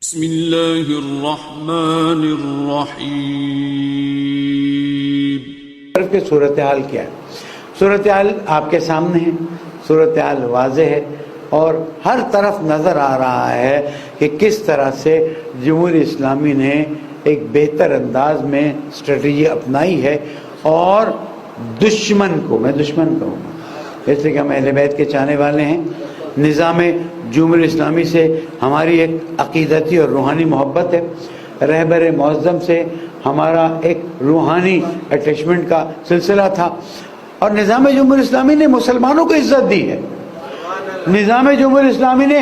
بسم اللہ الرحمن الرحیم۔ کی صورتحال کیا ہے؟ صورتحال آپ کے سامنے ہے، صورتحال واضح ہے اور ہر طرف نظر آ رہا ہے کہ کس طرح سے جمہوریہ اسلامی نے ایک بہتر انداز میں اسٹریٹجی اپنائی ہے اور دشمن کو، میں دشمن کہوں گا اس لیے کہ ہم اہل بیت کے چاہنے والے ہیں، نظام جمہوریہ اسلامی سے ہماری ایک عقیدتی اور روحانی محبت ہے، رہبر معظم سے ہمارا ایک روحانی اٹیچمنٹ کا سلسلہ تھا، اور نظام جمہوریہ اسلامی نے مسلمانوں کو عزت دی ہے۔ نظام جمہوریہ اسلامی نے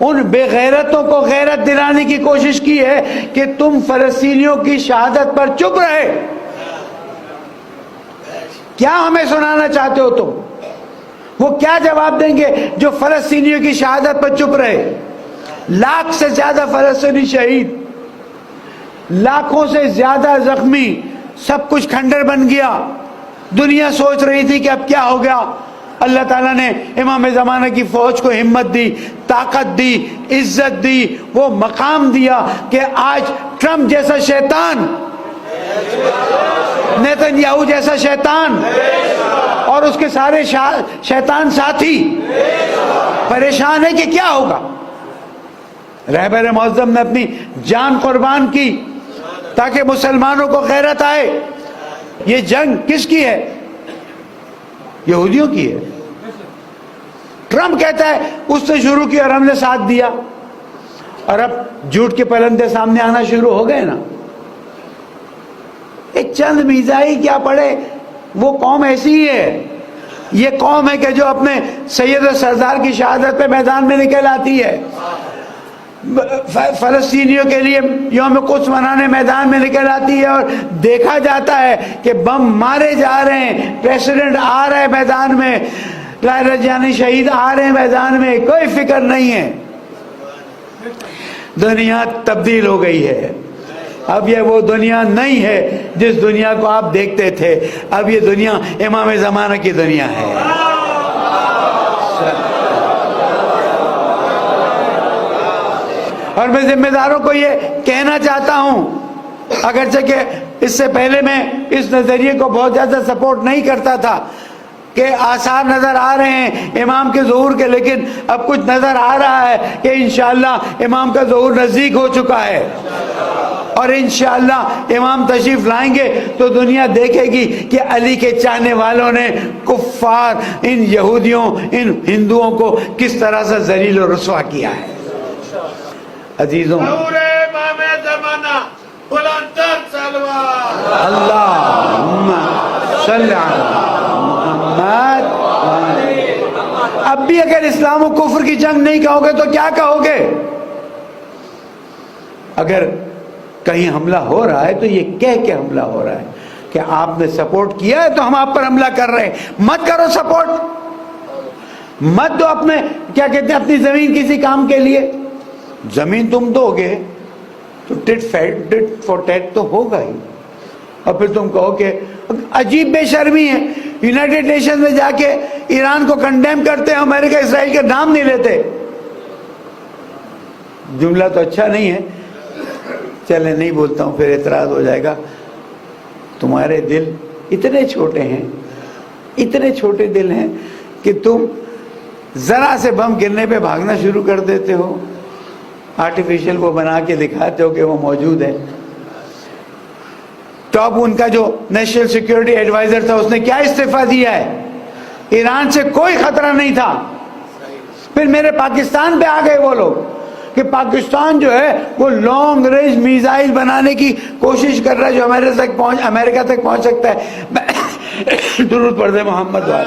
ان بے غیرتوں کو غیرت دلانے کی کوشش کی ہے کہ تم فلسطینیوں کی شہادت پر چپ رہے۔ کیا ہمیں سنانا چاہتے ہو تم؟ وہ کیا جواب دیں گے جو فلسطینیوں کی شہادت پر چپ رہے؟ لاکھ سے زیادہ فلسطینی شہید، لاکھوں سے زیادہ زخمی، سب کچھ کھنڈر بن گیا۔ دنیا سوچ رہی تھی کہ اب کیا ہو گیا؟ اللہ تعالیٰ نے امام زمانہ کی فوج کو ہمت دی، طاقت دی، عزت دی، وہ مقام دیا کہ آج ٹرمپ جیسا شیطان، نیتنیاہو جیسا شیطان اور اس کے سارے شیطان ساتھی پریشان ہے کہ کیا ہوگا۔ رہبر معظم نے اپنی جان قربان کی تاکہ مسلمانوں کو غیرت آئے۔ یہ جنگ کس کی ہے؟ یہودیوں کی ہے۔ ٹرمپ کہتا ہے اس نے شروع کی اور ہم نے ساتھ دیا، اور اب جھوٹ کے پرندے سامنے آنا شروع ہو گئے نا۔ ایک چند میزائی کیا پڑے، وہ قوم ایسی ہی ہے۔ یہ قوم ہے کہ جو اپنے سید و سردار کی شہادت پہ میدان میں نکل آتی ہے، فلسطینیوں کے لیے یوم قدس منانے میدان میں نکل آتی ہے، اور دیکھا جاتا ہے کہ بم مارے جا رہے ہیں، پریسیڈنٹ آ رہے ہیں میدان میں، لائرجانی شہید آ رہے ہیں میدان میں، کوئی فکر نہیں ہے۔ دنیا تبدیل ہو گئی ہے، اب یہ وہ دنیا نہیں ہے جس دنیا کو آپ دیکھتے تھے، اب یہ دنیا امام زمانہ کی دنیا ہے۔ اور میں ذمہ داروں کو یہ کہنا چاہتا ہوں، اگرچہ کہ اس سے پہلے میں اس نظریے کو بہت زیادہ سپورٹ نہیں کرتا تھا کہ آثار نظر آ رہے ہیں امام کے ظہور کے، لیکن اب کچھ نظر آ رہا ہے کہ انشاءاللہ امام کا ظہور نزدیک ہو چکا ہے، اور انشاءاللہ امام تشریف لائیں گے تو دنیا دیکھے گی کہ علی کے چاہنے والوں نے کفار، ان یہودیوں، ان ہندوؤں کو کس طرح سے ذلیل و رسوا کیا ہے۔ عزیزوں، اللہم صلی علی محمد۔ اب بھی اگر اسلام و کفر کی جنگ نہیں کہو گے تو کیا کہو گے؟ اگر کہیں حملہ ہو رہا ہے تو یہ کہہ کے حملہ ہو رہا ہے کہ آپ نے سپورٹ کیا ہے تو ہم آپ پر حملہ کر رہے ہیں۔ مت کرو سپورٹ، مت دو اپنے کیا کہتے ہیں اپنی زمین کسی کام کے لیے۔ زمین تم دو گے تو ٹٹ فور ٹیٹ تو ہوگا ہی، اور پھر تم کہو کہ عجیب بے شرمی ہے، یونائٹڈ نیشن میں جا کے ایران کو کنڈیم کرتے ہیں، امریکہ اسرائیل کے نام نہیں لیتے۔ جملہ تو اچھا نہیں ہے، چلے نہیں بولتا ہوں، پھر اعتراض ہو جائے گا۔ تمہارے دل اتنے چھوٹے ہیں، اتنے چھوٹے دل ہیں کہ تم ذرا سے بم گرنے پہ بھاگنا شروع کر دیتے ہو، آرٹیفیشل وہ بنا کے دکھاتے ہو کہ وہ موجود ہے۔ ٹاپ ان کا جو نیشنل سیکیورٹی ایڈوائزر تھا اس نے کیا استعفیٰ دیا ہے؟ ایران سے کوئی خطرہ نہیں تھا، پھر میرے پاکستان پہ آ گئے وہ لوگ کہ پاکستان جو ہے وہ لانگ رینج میزائل بنانے کی کوشش کر رہا ہے جو امریکہ تک پہنچ سکتا ہے۔ درود پڑھ دے محمد والے۔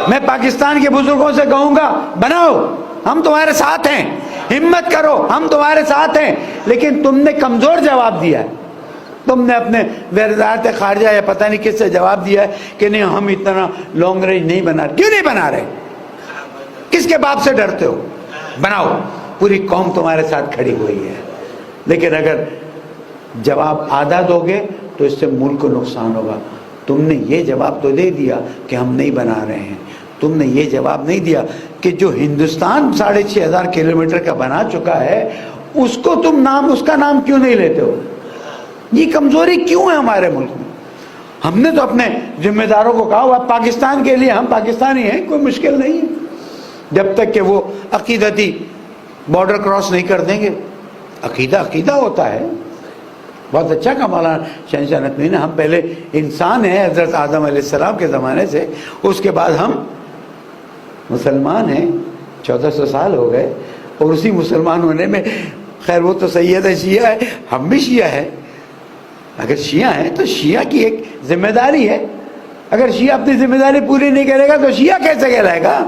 میں پاکستان کے بزرگوں سے کہوں گا بناؤ، ہم تمہارے ساتھ ہیں، ہمت کرو، ہم تمہارے ساتھ ہیں، لیکن تم نے کمزور جواب دیا ہے۔ تم نے اپنے وزارت خارجہ یا پتہ نہیں کس سے جواب دیا ہے کہ نہیں ہم اتنا لانگ رینج نہیں بنا رہے۔ کیوں نہیں بنا رہے؟ کس کے باپ سے ڈرتے ہو؟ بناؤ، پوری قوم تمہارے ساتھ کھڑی ہوئی ہے، لیکن اگر جواب آدھا دو گے تو اس سے ملک کو نقصان ہوگا۔ تم نے یہ جواب تو دے دیا کہ ہم نہیں بنا رہے ہیں، تم نے یہ جواب نہیں دیا کہ جو ہندوستان 6500 کلومیٹر کا بنا چکا ہے اس کو تم اس کا نام کیوں نہیں لیتے ہو؟ یہ کمزوری کیوں ہے ہمارے ملک میں؟ ہم نے تو اپنے ذمہ داروں کو کہا ہوا پاکستان کے لیے ہم پاکستانی ہیں، کوئی مشکل نہیں ہے، جب تک کہ وہ عقیدتی بارڈر کراس نہیں کر دیں گے۔ عقیدہ ہوتا ہے، بہت اچھا کہا مولانا شہنشاہ نقوی نے، ہم پہلے انسان ہیں حضرت آدم علیہ السلام کے زمانے سے، اس کے بعد ہم مسلمان ہیں، 1400 سال ہو گئے، اور اسی مسلمان ہونے میں خیر وہ تو سید ہے، شیعہ ہے، ہم بھی شیعہ ہیں۔ اگر شیعہ ہیں تو شیعہ کی ایک ذمہ داری ہے، اگر شیعہ اپنی ذمہ داری پوری نہیں کرے گا تو شیعہ کیسے کہلائے گا؟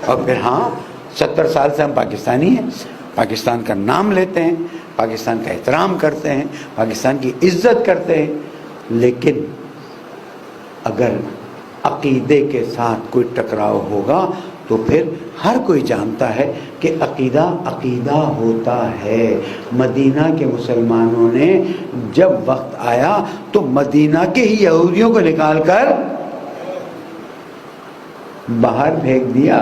اور پھر ہاں 70 سال سے ہم پاکستانی ہیں، پاکستان کا نام لیتے ہیں، پاکستان کا احترام کرتے ہیں، پاکستان کی عزت کرتے ہیں، لیکن اگر عقیدے کے ساتھ کوئی ٹکراؤ ہوگا تو پھر ہر کوئی جانتا ہے کہ عقیدہ ہوتا ہے۔ مدینہ کے مسلمانوں نے جب وقت آیا تو مدینہ کے ہی یہودیوں کو نکال کر باہر پھینک دیا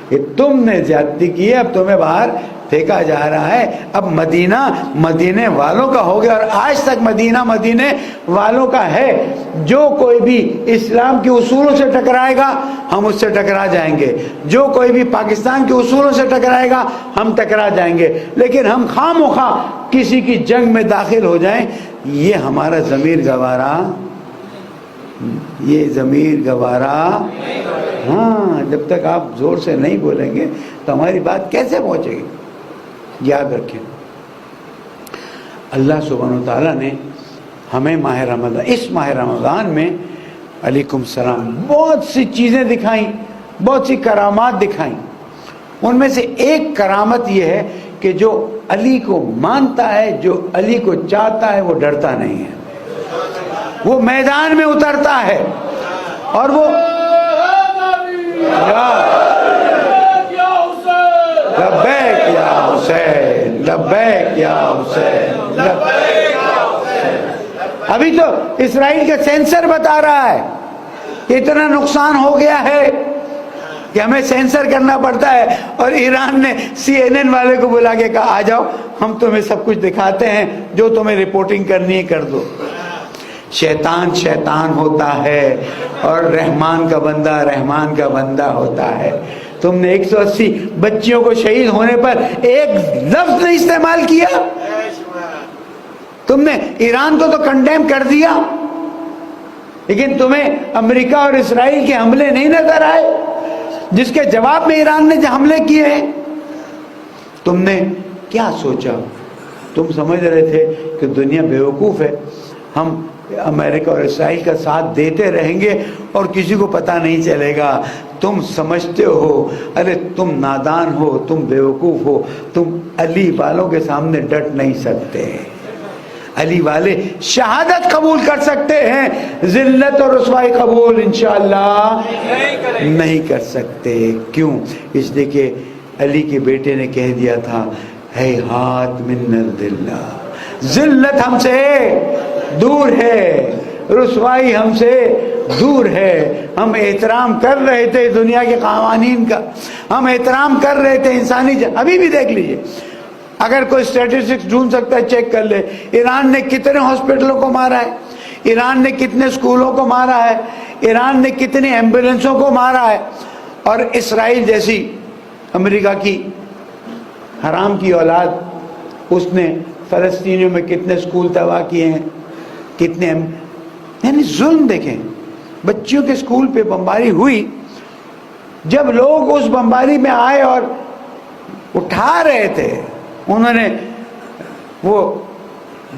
کہ تم نے زیادتی کی ہے، اب تمہیں باہر پھینکا جا رہا ہے۔ اب مدینے والوں کا ہو گیا، اور آج تک مدینے والوں کا ہے۔ جو کوئی بھی اسلام کے اصولوں سے ٹکرائے گا ہم اس سے ٹکرا جائیں گے، جو کوئی بھی پاکستان کے اصولوں سے ٹکرائے گا ہم ٹکرا جائیں گے، لیکن ہم خواہ مخواہ کسی کی جنگ میں داخل ہو جائیں، یہ ہمارا ضمیر گوارا ہاں، جب تک آپ زور سے نہیں بولیں گے تو ہماری بات کیسے پہنچے گی؟ یاد رکھیں، اللہ سبحانہ و تعالیٰ نے ہمیں اس ماہ رمضان میں علیکم السلام بہت سی چیزیں دکھائیں، بہت سی کرامات دکھائیں۔ ان میں سے ایک کرامت یہ ہے کہ جو علی کو مانتا ہے، جو علی کو چاہتا ہے، وہ ڈرتا نہیں ہے، وہ میدان میں اترتا ہے، اور وہ لبیک یا حسین، لبیک یا حسین، لبیک یا حسین۔ ابھی تو اسرائیل کا سینسر بتا رہا ہے کہ اتنا نقصان ہو گیا ہے کہ ہمیں سینسر کرنا پڑتا ہے، اور ایران نے CNN والے کو بلا کے کہا آ جاؤ ہم تمہیں سب کچھ دکھاتے ہیں، جو تمہیں رپورٹنگ کرنی ہے کر دو۔ شیطان ہوتا ہے اور رحمان کا بندہ ہوتا ہے۔ تم نے 180 بچیوں کو شہید ہونے پر ایک لفظ نہیں استعمال کیا، تم نے ایران کو تو کنڈیم کر دیا، لیکن تمہیں امریکہ اور اسرائیل کے حملے نہیں نظر آئے جس کے جواب میں ایران نے جو حملے کیے ہیں۔ تم نے کیا سوچا؟ تم سمجھ رہے تھے کہ دنیا بیوقوف ہے، ہم امریکہ اور اسرائیل کا ساتھ دیتے رہیں گے اور کسی کو پتہ نہیں چلے گا۔ تم سمجھتے ہو، ارے تم نادان ہو، تم بیوقوف ہو، تم علی والوں کے سامنے ڈٹ نہیں سکتے۔ علی والے شہادت قبول کر سکتے ہیں، ذلت اور رسوائی قبول انشاءاللہ نہیں کر سکتے۔ کیوں؟ اس لیے کہ علی کے بیٹے نے کہہ دیا تھا ہیہات من الذلہ، ذلت ہم سے دور ہے، رسوائی ہم سے دور ہے۔ ہم احترام کر رہے تھے دنیا کے قوانین کا، ہم احترام کر رہے تھے انسانی ابھی بھی دیکھ لیجئے، اگر کوئی اسٹیٹسٹکس ڈھونڈ سکتا ہے چیک کر لے، ایران نے کتنے ہاسپٹلوں کو مارا ہے، ایران نے کتنے اسکولوں کو مارا ہے، ایران نے کتنے ایمبولینسوں کو مارا ہے، اور اسرائیل جیسی امریکہ کی حرام کی اولاد اس نے فلسطینیوں میں کتنے اسکول تباہ کیے ہیں، کتنے یعنی ظلم دیکھیں۔ بچیوں کے اسکول پہ بمباری ہوئی، جب لوگ اس بمباری میں آئے اور اٹھا رہے تھے، انہوں نے وہ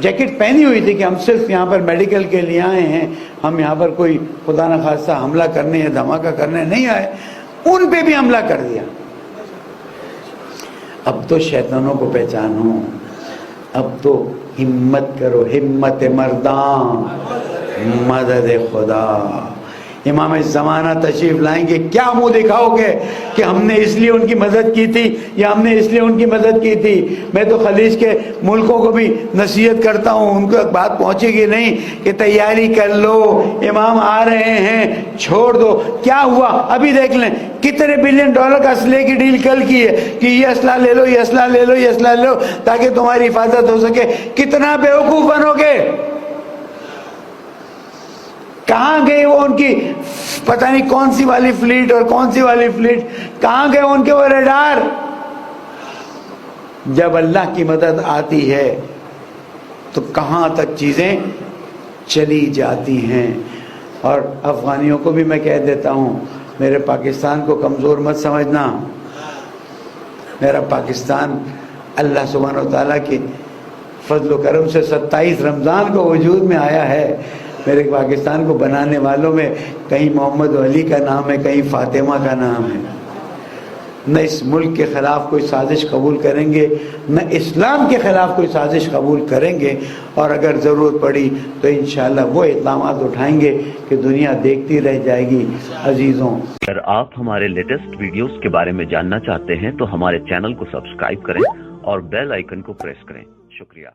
جیکٹ پہنی ہوئی تھی کہ ہم صرف یہاں پر میڈیکل کے لیے آئے ہیں، ہم یہاں پر کوئی خدا نخواستہ حملہ کرنے یا دھماکہ کرنے نہیں آئے، ان پہ بھی حملہ کر دیا۔ اب تو شیطانوں کو پہچانو، اب تو ہمت کرو، ہمت مردان مدد خدا۔ امام زمانہ تشریف لائیں گے، کیا منہ دکھاؤ گے کہ ہم نے اس لیے ان کی مدد کی تھی یا ہم نے اس لیے ان کی مدد کی تھی؟ میں تو خلیج کے ملکوں کو بھی نصیحت کرتا ہوں، ان کو بات پہنچے گی نہیں کہ تیاری کر لو، امام آ رہے ہیں، چھوڑ دو۔ کیا ہوا ابھی دیکھ لیں، کتنے بلین ڈالر کا اسلحے کی ڈیل کل کی ہے کہ یہ اسلحہ لے لو، یہ اسلحہ لے لو، یہ اسلحہ لے لو تاکہ تمہاری حفاظت ہو سکے۔ کتنا بیوقوف بنو گے؟ کہاں گئے وہ ان کی پتہ نہیں کون سی والی فلیٹ اور کون سی والی فلیٹ، کہاں گئے ان کے وہ ریڈار؟ جب اللہ کی مدد آتی ہے تو کہاں تک چیزیں چلی جاتی ہیں۔ اور افغانیوں کو بھی میں کہہ دیتا ہوں، میرے پاکستان کو کمزور مت سمجھنا، میرا پاکستان اللہ سبحانہ و تعالیٰ کی فضل و کرم سے 27 رمضان کو وجود میں آیا ہے۔ میرے پاکستان کو بنانے والوں میں کہیں محمد علی کا نام ہے، کہیں فاطمہ کا نام ہے۔ نہ اس ملک کے خلاف کوئی سازش قبول کریں گے، نہ اسلام کے خلاف کوئی سازش قبول کریں گے، اور اگر ضرورت پڑی تو انشاءاللہ وہ اقدامات اٹھائیں گے کہ دنیا دیکھتی رہ جائے گی۔ عزیزوں، اگر آپ ہمارے لیٹسٹ ویڈیوز کے بارے میں جاننا چاہتے ہیں تو ہمارے چینل کو سبسکرائب کریں اور بیل آئیکن کو پریس کریں۔ شکریہ۔